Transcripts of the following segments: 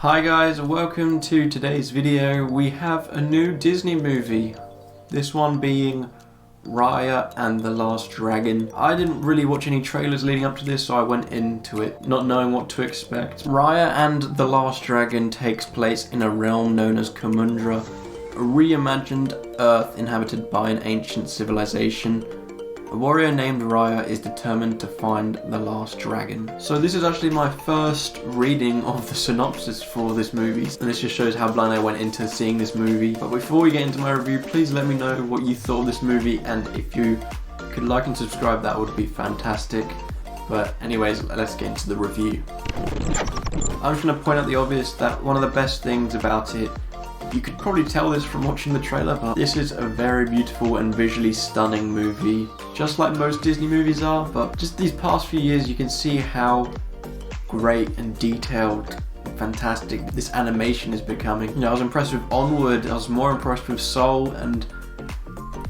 Hi guys, welcome to today's video. We have a new Disney movie, this one being Raya and the Last Dragon. I didn't really watch any trailers leading up to this, so I went into it not knowing what to expect. Raya and the Last Dragon takes place in a realm known as Kamundra, a reimagined Earth inhabited by an ancient civilization. A warrior named Raya is determined to find the last dragon. So this is actually my first reading of the synopsis for this movie, and this just shows how blind I went into seeing this movie. But before we get into my review, please let me know what you thought of this movie, and if you could like and subscribe, that would be fantastic. But anyways, let's get into the review. I'm just going to point out the obvious, that one of the best things about it, you could probably tell this from watching the trailer, but this is a very beautiful and visually stunning movie, just like most Disney movies are. But just these past few years, you can see how great and detailed and fantastic this animation is becoming. You know, I was impressed with Onward, I was more impressed with Soul, and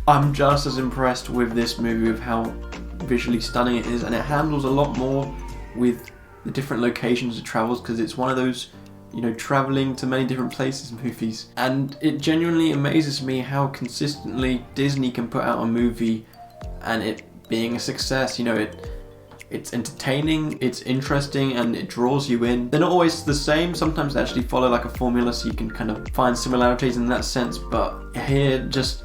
I'm just as impressed with this movie, with how visually stunning it is, and it handles a lot more with the different locations it travels, because it's one of those, you know, traveling to many different places movies. And it genuinely amazes me how consistently Disney can put out a movie and it being a success. You know, it's entertaining, it's interesting, and it draws you in. They're not always the same, sometimes they actually follow like a formula, so you can kind of find similarities in that sense, but here just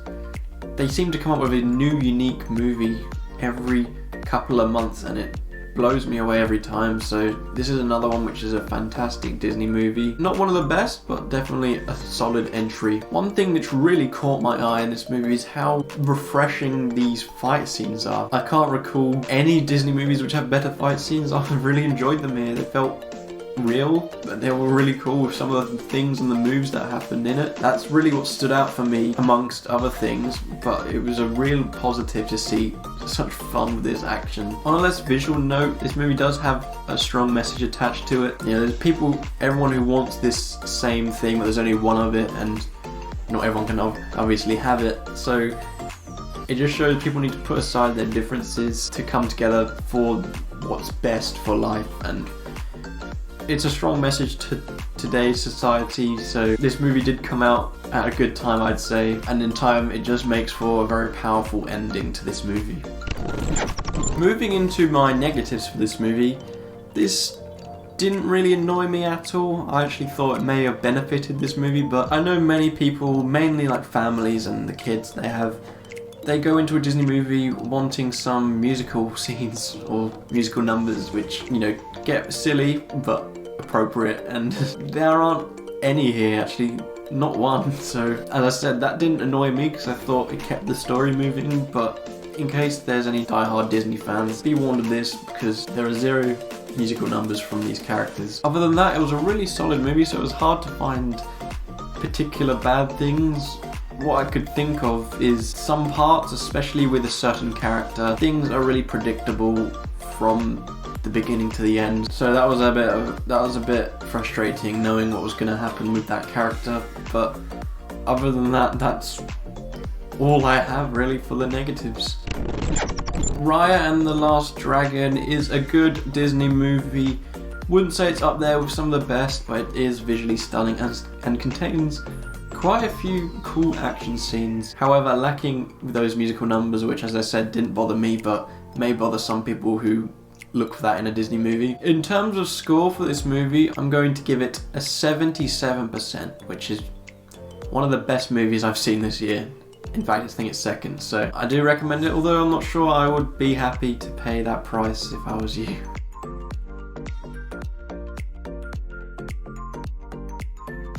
they seem to come up with a new unique movie every couple of months, and it blows me away every time. So this is another one which is a fantastic Disney movie. Not one of the best, but definitely a solid entry. One thing that's really caught my eye in this movie is how refreshing these fight scenes are. I can't recall any Disney movies which have better fight scenes. I've really enjoyed them here. They felt real, but they were really cool with some of the things and the moves that happened in it. That's really what stood out for me amongst other things, but it was a real positive to see such fun with this action. On a less visual note, this movie does have a strong message attached to it. You know, there's everyone who wants this same thing, but there's only one of it, and not everyone can obviously have it. So it just shows people need to put aside their differences to come together for what's best for life, and it's a strong message to today's society. So this movie did come out at a good time, I'd say, and in time it just makes for a very powerful ending to this movie. Moving into my negatives for this movie, this didn't really annoy me at all. I actually thought it may have benefited this movie, but I know many people, mainly like families and the kids, they go into a Disney movie wanting some musical scenes or musical numbers which, you know, get silly but appropriate, and there aren't any here, actually not one. So as I said, that didn't annoy me because I thought it kept the story moving. But in case there's any die-hard Disney fans, be warned of this, because there are zero musical numbers from these characters. Other than that, it was a really solid movie, so it was hard to find particular bad things. What I could think of is some parts, especially with a certain character, things are really predictable from the beginning to the end. So that was a bit frustrating, knowing what was going to happen with that character. But other than that, that's all I have really for the negatives. Raya and the Last Dragon is a good Disney movie. Wouldn't say it's up there with some of the best, but it is visually stunning and contains quite a few cool action scenes. However, lacking those musical numbers, which, as I said, didn't bother me, but may bother some people who look for that in a Disney movie. In terms of score for this movie, I'm going to give it a 77%, which is one of the best movies I've seen this year. In fact, I think it's second, so I do recommend it, although I'm not sure I would be happy to pay that price if I was you.